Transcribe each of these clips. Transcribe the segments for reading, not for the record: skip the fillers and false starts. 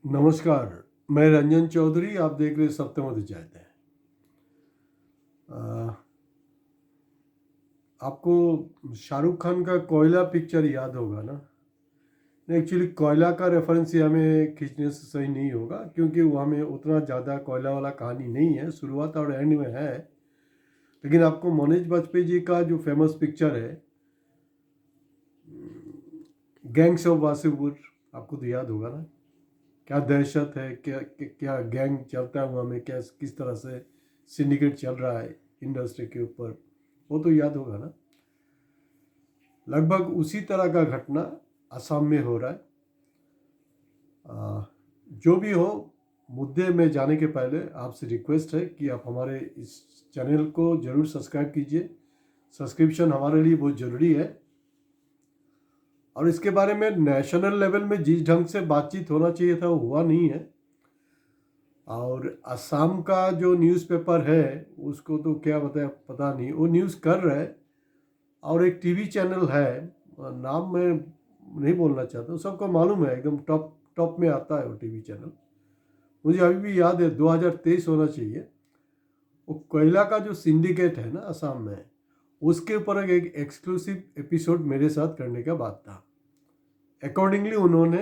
नमस्कार। मैं रंजन चौधरी, आप देख रहे सप्तम अध्याय हैं। आपको शाहरुख खान का कोयला पिक्चर याद होगा ना। एक्चुअली कोयला का रेफरेंस ये हमें खींचने से सही नहीं होगा, क्योंकि वो हमें उतना ज़्यादा कोयला वाला कहानी नहीं है, शुरुआत और एंड में है। लेकिन आपको मनोज बाजपेयी जी का जो फेमस पिक्चर है गैंग्स ऑफ वासेपुर, आपको तो याद होगा ना। क्या दहशत है, क्या गैंग चलता है वहाँ में, क्या किस तरह से सिंडिकेट चल रहा है इंडस्ट्री के ऊपर, वो तो याद होगा ना। लगभग उसी तरह का घटना असम में हो रहा है। जो भी हो, मुद्दे में जाने के पहले आपसे रिक्वेस्ट है कि आप हमारे इस चैनल को ज़रूर सब्सक्राइब कीजिए। सब्सक्रिप्शन हमारे लिए बहुत ज़रूरी है। और इसके बारे में नेशनल लेवल में जिस ढंग से बातचीत होना चाहिए था वो हुआ नहीं है। और असम का जो न्यूज़पेपर है उसको तो क्या पता नहीं, वो न्यूज़ कर रहे हैं। और एक टीवी चैनल है, नाम मैं नहीं बोलना चाहता, सबको मालूम है, एकदम टॉप टॉप में आता है वो टीवी चैनल। मुझे अभी भी याद है, 2023 होना चाहिए। वो कोयला का जो सिंडिकेट है ना असम में, उसके ऊपर एक एक्सक्लूसिव एपिसोड मेरे साथ करने का बात था। अकॉर्डिंगली उन्होंने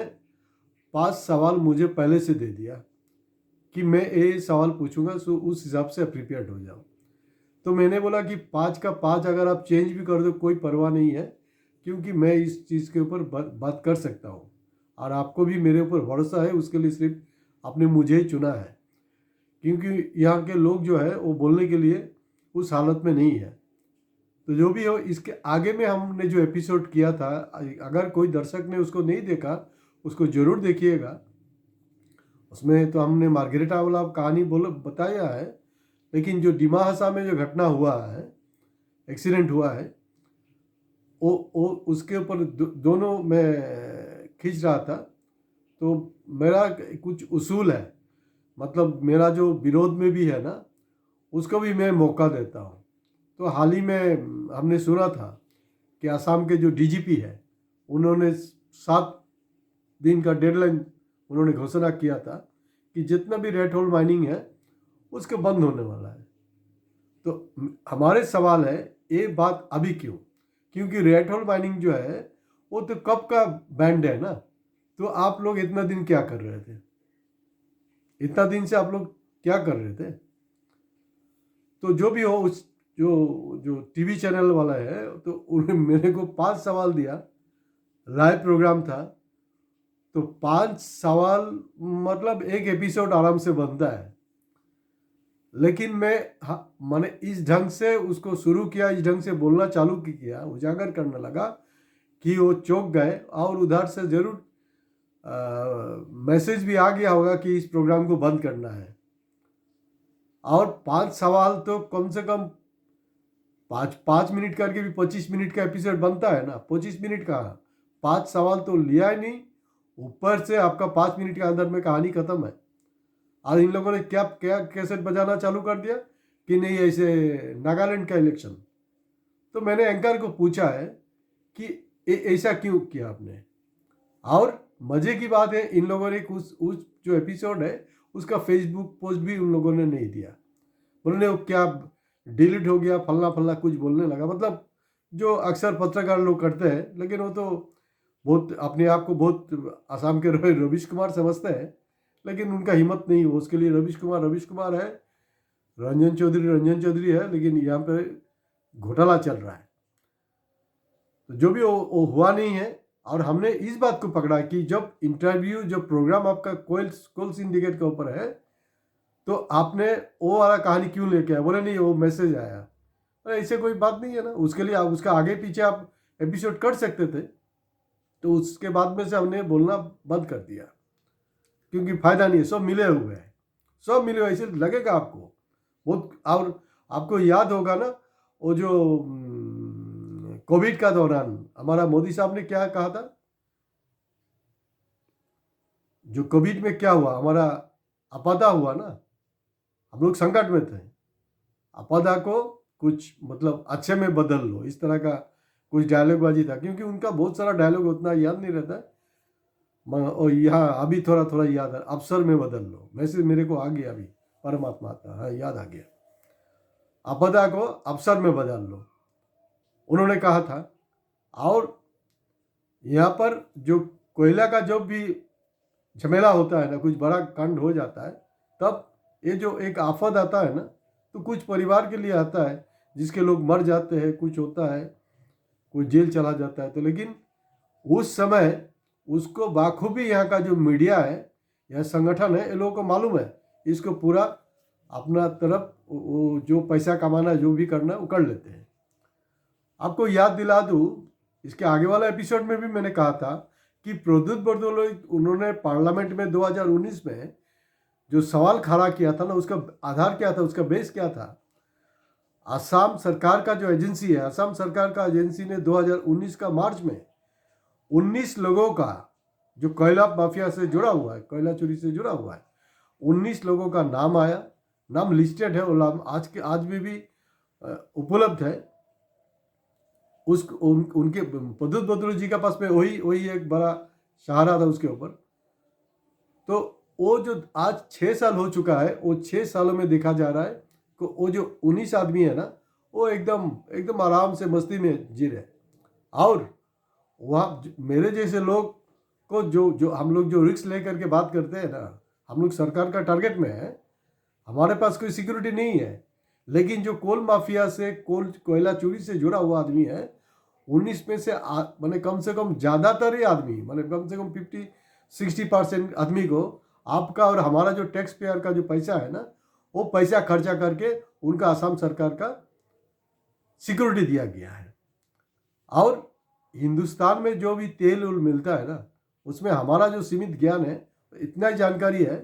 5 सवाल मुझे पहले से दे दिया कि मैं ये सवाल पूछूंगा, सो उस हिसाब से प्रिपेयर्ड हो जाओ। तो मैंने बोला कि 5 का 5 अगर आप चेंज भी कर दो कोई परवाह नहीं है, क्योंकि मैं इस चीज़ के ऊपर बात कर सकता हूँ। और आपको भी मेरे ऊपर भरोसा है, उसके लिए सिर्फ आपने मुझे ही चुना है, क्योंकि यहाँ के लोग जो है वो बोलने के लिए उस हालत में नहीं है। तो जो भी हो, इसके आगे में हमने जो एपिसोड किया था, अगर कोई दर्शक ने उसको नहीं देखा उसको ज़रूर देखिएगा। उसमें तो हमने मार्गरेटा वाला कहानी बताया है। लेकिन जो डिमा हसा में जो घटना हुआ है, एक्सीडेंट हुआ है, वो उसके ऊपर दोनों मैं खींच रहा था। तो मेरा कुछ उसूल है, मतलब मेरा जो विरोध में भी है ना, उसको भी मैं मौका देता हूँ। तो हाल ही में हमने सुना था कि असम के जो डीजीपी है, उन्होंने 7 दिन का डेडलाइन उन्होंने घोषणा किया था कि जितना भी रेड होल माइनिंग है उसके बंद होने वाला है। तो हमारे सवाल है, ये बात अभी क्यों? क्योंकि रेड होल माइनिंग जो है वो तो कब का बैंड है ना। तो आप लोग इतना दिन क्या कर रहे थे? इतना दिन से आप लोग क्या कर रहे थे? तो जो भी हो, उस जो जो टीवी चैनल वाला है, तो उन्हें मेरे को 5 सवाल दिया। लाइव प्रोग्राम था, तो 5 सवाल मतलब एक एपिसोड आराम से बनता है। लेकिन मैं मैंने इस ढंग से उसको शुरू किया, इस ढंग से बोलना चालू किया, उजागर करने लगा कि वो चौंक गए। और उधर से ज़रूर मैसेज भी आ गया होगा कि इस प्रोग्राम को बंद करना है। और 5 सवाल तो कम से कम 5 5 मिनट करके भी 25 मिनट का एपिसोड बनता है ना। 25 मिनट का 5 सवाल तो लिया ही नहीं, ऊपर से आपका 5 मिनट के अंदर में कहानी खत्म है। और इन लोगों ने क्या क्या कैसेट बजाना चालू कर दिया कि नहीं ऐसे नागालैंड का इलेक्शन। तो मैंने एंकर को पूछा है कि ऐसा क्यों किया आपने। और मजे की बात है, इन लोगों ने उस जो एपिसोड है उसका फेसबुक पोस्ट भी उन लोगों ने नहीं दिया। उन्होंने वो क्या डिलीट हो गया, फलना फलना कुछ बोलने लगा, मतलब जो अक्सर पत्रकार लोग करते हैं। लेकिन वो तो बहुत अपने आप को बहुत आसाम के रविश कुमार समझते हैं। लेकिन उनका हिम्मत नहीं हो, उसके लिए रविश कुमार है, रंजन चौधरी है। लेकिन यहाँ पे घोटाला चल रहा है। तो जो भी वो हुआ नहीं है। और हमने इस बात को पकड़ा कि जब इंटरव्यू, जब प्रोग्राम आपका कोल सिंडिकेट के ऊपर है, तो आपने वो वाला कहानी क्यों लेके आया? बोले नहीं, वो मैसेज आया। अरे ऐसे कोई बात नहीं है ना, उसके लिए आप उसका आगे पीछे आप एपिसोड कर सकते थे। तो उसके बाद में से हमने बोलना बंद कर दिया, क्योंकि फायदा नहीं है, सब मिले हुए हैं, सब मिले हुए ऐसे लगेगा आपको बहुत। और आपको याद होगा ना, वो जो कोविड का दौरान हमारा मोदी साहब ने क्या कहा था? जो कोविड में क्या हुआ, हमारा आपदा हुआ ना, हम लोग संकट में थे। आपदा को कुछ मतलब अच्छे में बदल लो, इस तरह का कुछ डायलॉग बाजी था। क्योंकि उनका बहुत सारा डायलॉग उतना याद नहीं रहता है। और यहाँ अभी थोड़ा थोड़ा याद है, अवसर में बदल लो, मैसेज मेरे को आ गया अभी, परमात्मा का, हाँ याद आ गया, आपदा को अवसर में बदल लो, उन्होंने कहा था। और यहाँ पर जो कोयला का जो भी झमेला होता है ना, कुछ बड़ा कांड हो जाता है, तब ये जो एक आफत आता है ना, तो कुछ परिवार के लिए आता है, जिसके लोग मर जाते हैं, कुछ होता है, कोई जेल चला जाता है, तो लेकिन उस समय उसको बाखूबी यहाँ का जो मीडिया है या संगठन है, ये लोगों को मालूम है, इसको पूरा अपना तरफ वो जो पैसा कमाना जो भी करना है वो कर लेते हैं। आपको याद दिला दूँ, इसके आगे वाला एपिसोड में भी मैंने कहा था कि प्रद्युत बरदोलोई उन्होंने पार्लियामेंट में 2019 में जो सवाल खड़ा किया था ना, उसका आधार क्या था, उसका बेस क्या था। असम सरकार का जो एजेंसी है, असम सरकार का एजेंसी ने 2019 का मार्च में 19 लोगों का जो कोयला माफिया से जुड़ा हुआ है, कोयला चोरी से जुड़ा हुआ है, 19 लोगों का नाम आया, नाम लिस्टेड है, वो नाम आज भी उपलब्ध है। उनके प्रद्युत बरदोलोई जी के पास में वही एक बड़ा सहारा था उसके ऊपर। तो वो जो आज 6 साल हो चुका है, वो 6 सालों में देखा जा रहा है कि वो जो 19 आदमी है ना, वो एकदम आराम से मस्ती में जी रहे। और वहाँ मेरे जैसे लोग को जो हम लोग जो रिस्क लेकर के बात करते हैं ना, हम लोग सरकार का टारगेट में है, हमारे पास कोई सिक्योरिटी नहीं है, लेकिन जो कोल माफिया से कोयला चोरी से जुड़ा हुआ आदमी है, 19 में से मैंने कम से कम ज़्यादातर ही आदमी, मैंने कम से कम 50-60% आदमी को आपका और हमारा जो टैक्स पेयर का जो पैसा है ना, वो पैसा खर्चा करके उनका असम सरकार का सिक्योरिटी दिया गया है। और हिंदुस्तान में जो भी तेल उल मिलता है ना, उसमें हमारा जो सीमित ज्ञान है, इतना ही जानकारी है,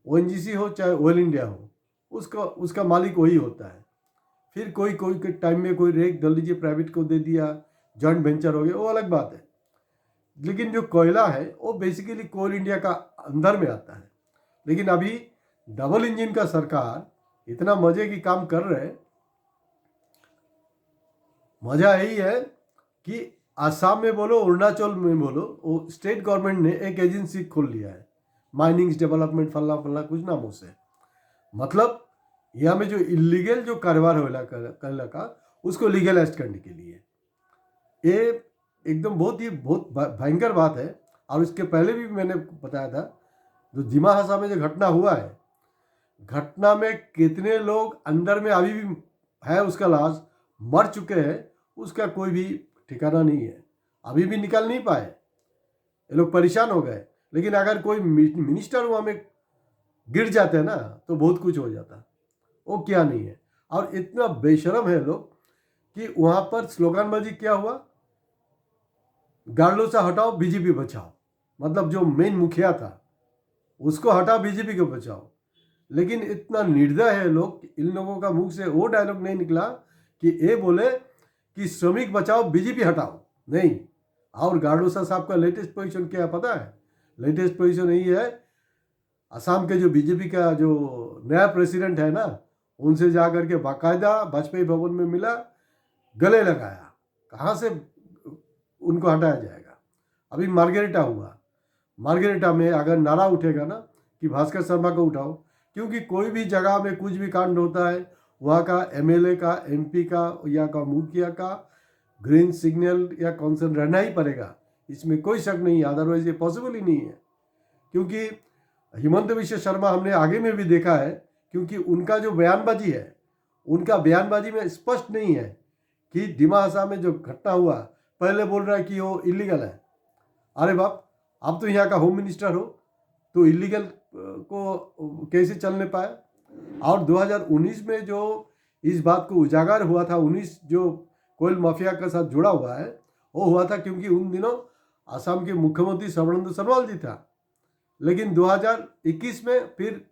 ONGC हो चाहे ऑयल इंडिया हो, उसका मालिक वही होता है। फिर कोई के टाइम में कोई रेक दल लीजिए प्राइवेट को दे दिया, जॉइंट वेंचर हो गया, वो अलग बात है। लेकिन जो कोयला है वो बेसिकली कोल इंडिया का अंदर में आता है। लेकिन अभी डबल इंजन का सरकार इतना मजे की काम कर रहे हैं, मजा यही है कि आसाम में बोलो, अरुणाचल में बोलो, वो स्टेट गवर्नमेंट ने एक एजेंसी खोल लिया है, माइनिंग्स डेवलपमेंट फल्ला फल्ला कुछ नामों से। मतलब यहाँ में जो इलीगल जो कारोबार हो कोयला का, उसको लीगलाइज करने के लिए, ये एकदम बहुत भयंकर बात है। और इसके पहले भी मैंने बताया था, जो दिमा हसा में जो घटना हुआ है, घटना में कितने लोग अंदर में अभी भी है, उसका लाश मर चुके हैं, उसका कोई भी ठिकाना नहीं है, अभी भी निकल नहीं पाए, ये लोग परेशान हो गए। लेकिन अगर कोई मिनिस्टर वहाँ में गिर जाते हैं ना, तो बहुत कुछ हो जाता, वो क्या नहीं है। और इतना बेशरम है लोग कि वहाँ पर स्लोगनबाजी क्या हुआ, गार्डों से हटाओ बीजेपी बचाओ, मतलब जो मेन मुखिया था उसको हटाओ बीजेपी को बचाओ। लेकिन इतना निर्दय है लोग, इन लोगों का मुंह से वो डायलॉग नहीं निकला कि ये बोले कि श्रमिक बचाओ बीजेपी हटाओ, नहीं। और गार्डोसा साहब का लेटेस्ट पोजीशन क्या पता है? लेटेस्ट पोजीशन यही है, असम के जो बीजेपी का जो नया प्रेसिडेंट है ना, उनसे जा करके बाकायदा वाजपेयी भवन में मिला, गले लगाया, कहाँ से उनको हटाया जाएगा। अभी मार्गेरिटा हुआ, मार्गेरिटा में अगर नारा उठेगा ना कि भास्कर शर्मा को उठाओ, क्योंकि कोई भी जगह में कुछ भी कांड होता है, वहाँ का MLA का, MP का या का मुखिया का ग्रीन सिग्नल या कॉन्सर्न रहना ही पड़ेगा, इसमें कोई शक नहीं है, अदरवाइज ये पॉसिबल ही नहीं है। क्योंकि हिमंत विश्व शर्मा हमने आगे में भी देखा है, क्योंकि उनका जो बयानबाजी है, उनका बयानबाजी में स्पष्ट नहीं है कि दिमा हसा में जो घटना हुआ, पहले बोल रहा है कि वो इलीगल है। अरे बाप, आप तो यहाँ का होम मिनिस्टर हो, तो इलीगल को कैसे चलने पाया? और 2019 में जो इस बात को उजागर हुआ था, 19 जो कोयल माफिया के साथ जुड़ा हुआ है, वो हुआ था क्योंकि उन दिनों असम के मुख्यमंत्री सर्बानंद सोनोवाल जी था। लेकिन 2021 में फिर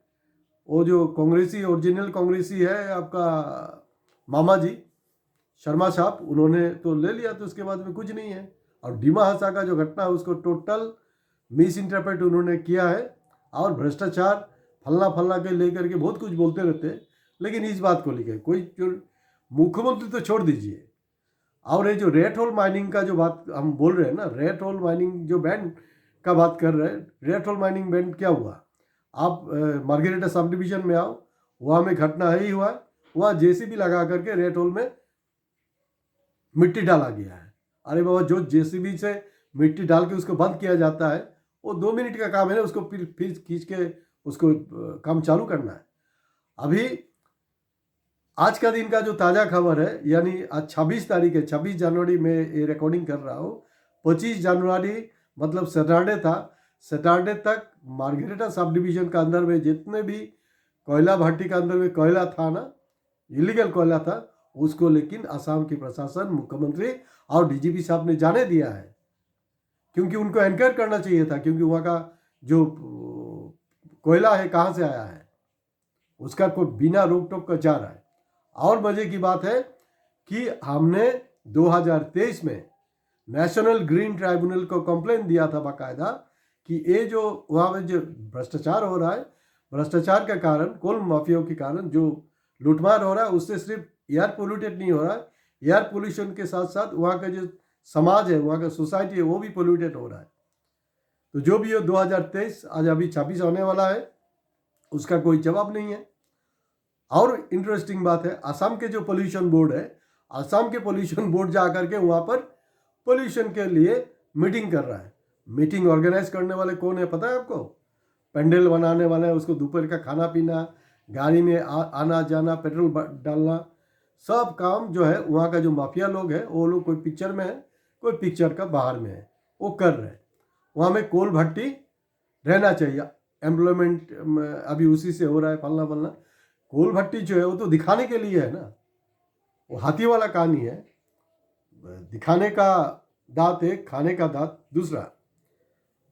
वो जो कांग्रेसी ओरिजिनल कांग्रेसी है आपका मामा जी शर्मा साहब, उन्होंने तो ले लिया, तो उसके बाद में कुछ नहीं है। और डिमा हसा का जो घटना है उसको टोटल मिस इंटरप्रेट उन्होंने किया है, और भ्रष्टाचार फलना के लेकर के बहुत कुछ बोलते रहते हैं। लेकिन इस बात को लेकर कोई जो मुख्यमंत्री तो छोड़ दीजिए, और ये जो रेड होल माइनिंग का जो बात हम बोल रहे हैं ना, रेड होल माइनिंग जो बैन का बात कर रहे हैं। रेड होल माइनिंग बैंड क्या हुआ? आप मार्गेरेटा सब डिवीजन में आओ, वहाँ में घटना है ही हुआ है। वहाँ जेसीबी लगा करके रेड होल में मिट्टी डाला गया है। अरे बाबा, जो जेसीबी से मिट्टी डाल के उसको बंद किया जाता है वो 2 मिनट का काम है ना, उसको फिर खींच के उसको काम चालू करना है। अभी आज का दिन का जो ताज़ा खबर है, यानी आज 26 तारीख है, 26 जनवरी में ये रिकॉर्डिंग कर रहा हूँ। 25 जनवरी मतलब सैटरडे था। सैटरडे तक मार्गेरेटा सब डिवीजन का अंदर में जितने भी कोयला भट्टी का अंदर में कोयला था ना, इलीगल कोयला था, उसको लेकिन असम की प्रशासन, मुख्यमंत्री और डीजीपी साहब ने जाने दिया है। क्योंकि उनको एनकरेज करना चाहिए था, क्योंकि वहाँ का जो कोयला है कहाँ से आया है, उसका कोई बिना रोक टोक का जा रहा है। और मजे की बात है कि हमने 2023 में नेशनल ग्रीन ट्राइब्यूनल को कंप्लेन दिया था बाकायदा कि ये जो वहाँ में जो भ्रष्टाचार हो रहा है, भ्रष्टाचार के कारण, कोल माफियाओं के कारण जो लूटमार हो रहा है, उससे सिर्फ एयर पोल्यूटेड नहीं हो रहा है, एयर पोल्यूशन के साथ साथ वहाँ का जो समाज है, वहाँ का सोसाइटी है, वो भी पोल्यूटेड हो रहा है। तो जो भी हो 2023 आज अभी 26 होने वाला है, उसका कोई जवाब नहीं है। और इंटरेस्टिंग बात है, असम के जो पोल्यूशन बोर्ड है, असम के पोल्यूशन बोर्ड जा करके वहाँ पर पोल्यूशन के लिए मीटिंग कर रहा है। मीटिंग ऑर्गेनाइज करने वाले कौन है पता है आपको? पेंडल बनाने वाला है, उसको दोपहर का खाना पीना, गाड़ी में आना जाना, पेट्रोल डालना, सब काम जो है वहाँ का जो माफिया लोग है, वो लोग कोई पिक्चर में है, कोई पिक्चर का बाहर में है, वो कर रहे हैं। वहाँ में कोल भट्टी रहना चाहिए, एम्प्लॉयमेंट अभी उसी से हो रहा है, फलना फलना। कोल भट्टी जो है वो तो दिखाने के लिए है ना, वो हाथी वाला कहानी है। दिखाने का दांत एक, खाने का दांत दूसरा।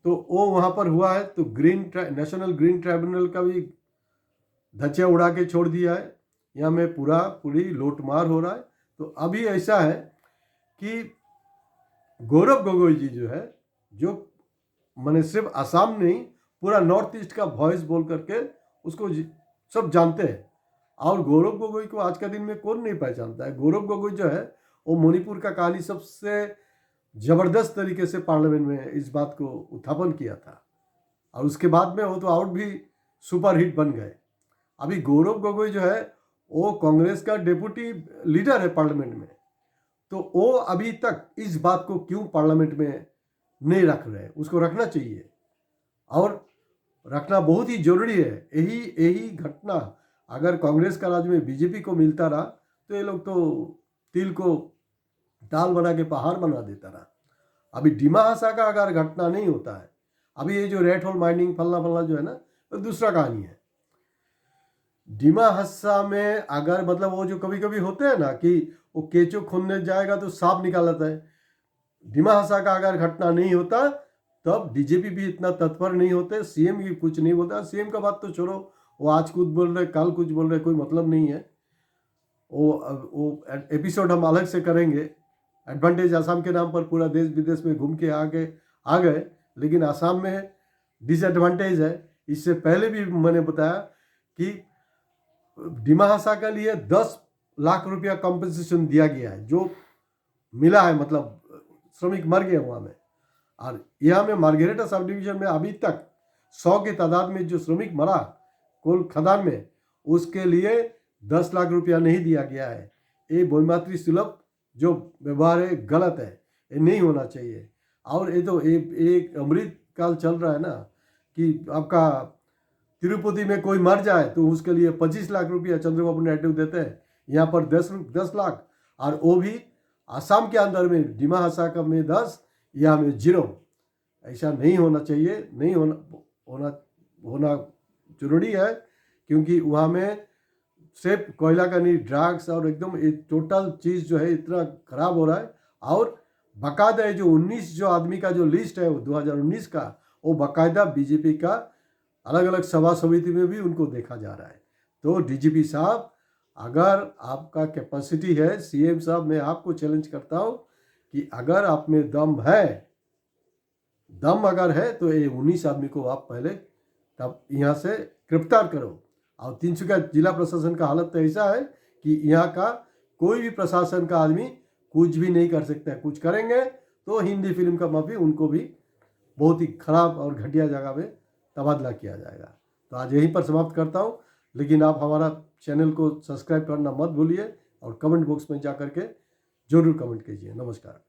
तो वो वहाँ पर हुआ है, तो नेशनल ग्रीन ट्राइब्यूनल का भी धज्जियाँ उड़ा के छोड़ दिया है। यहाँ में पूरी लूटमार हो रहा है। तो अभी ऐसा है कि गौरव गोगोई जी जो है, जो मैंने सिर्फ असम नहीं, पूरा नॉर्थ ईस्ट का वॉइस बोल करके उसको सब जानते हैं। और गौरव गोगोई को आज का दिन में कौन नहीं पहचानता है? गौरव गोगोई जो है वो मणिपुर का कहानी सबसे जबरदस्त तरीके से पार्लियामेंट में इस बात को उत्थापन किया था, और उसके बाद में वो तो आउट भी सुपर हिट बन गए। अभी गौरव गोगोई जो है वो कांग्रेस का डेप्यूटी लीडर है पार्लियामेंट में, तो वो अभी तक इस बात को क्यों पार्लियामेंट में नहीं रख रहे? उसको रखना चाहिए, और रखना बहुत ही जरूरी है। यही घटना अगर कांग्रेस का राज में बीजेपी को मिलता रहा तो ये लोग तो तिल को दाल बना के पहाड़ बना देता रहा। अभी डिमा हसा का अगर घटना नहीं होता है, अभी ये जो रेड होल माइनिंग फलना फलना जो है ना, तो दूसरा कहानी है। डिमा हसा में अगर मतलब वो जो कभी कभी होते हैं ना कि वो केचो खोदने जाएगा तो सांप निकाल आता है, डिमा हसा का अगर घटना नहीं होता तब डीजीपी भी इतना तत्पर नहीं होते, सीएम भी कुछ नहीं बोलता। सीएम का बात तो छोड़ो, वो आज कुछ बोल रहे, कल कुछ बोल रहे, कोई मतलब नहीं है। वो एपिसोड हम अलग से करेंगे। एडवांटेज असम के नाम पर पूरा देश विदेश में घूम के आ गए, लेकिन असम में डिसएडवांटेज है। इससे पहले भी मैंने बताया कि डिमा हसा के लिए 10 लाख रुपया कॉम्पनसेशन दिया गया है, जो मिला है, मतलब श्रमिक मर गए वहाँ में। और यहाँ में मार्गेरेटा सब डिवीजन में अभी तक 100 की तादाद में जो श्रमिक मरा कोल खदान में, उसके लिए 10 लाख रुपया नहीं दिया गया है। ये बहुमात्री सुलभ जो व्यवहार है गलत है, ये नहीं होना चाहिए। और ये तो एक अमृत काल चल रहा है ना कि आपका तिरुपति में कोई मर जाए तो उसके लिए 25 लाख रुपया चंद्रबाबू नायडू देते हैं, यहाँ पर 10 लाख, और वो भी असम के अंदर में डिमा हसा का में 10, यहाँ में 0। ऐसा नहीं होना चाहिए, नहीं होना जरूरी है, क्योंकि वहाँ में सिर्फ कोयला का नहीं, ड्रग्स और एकदम टोटल चीज़ जो है इतना खराब हो रहा है। और बाकायदा है जो 19 जो आदमी का जो लिस्ट है वो 2019 का, वो बाकायदा बीजेपी का अलग अलग सभा समिति में भी उनको देखा जा रहा है। तो डीजीपी साहब, अगर आपका कैपेसिटी है, सीएम साहब मैं आपको चैलेंज करता हूँ कि अगर आप में दम अगर है तो ये 19 आदमी को आप पहले तब यहाँ से गिरफ्तार करो। और तिनसुकिया जिला प्रशासन का हालत तो ऐसा है कि यहाँ का कोई भी प्रशासन का आदमी कुछ भी नहीं कर सकता है। कुछ करेंगे तो हिंदी फिल्म का माफी उनको भी बहुत ही खराब और घटिया जगह में तबादला किया जाएगा। तो आज यहीं पर समाप्त करता हूँ, लेकिन आप हमारा चैनल को सब्सक्राइब करना मत भूलिए और कमेंट बॉक्स में जा करके जरूर कमेंट कीजिए। नमस्कार।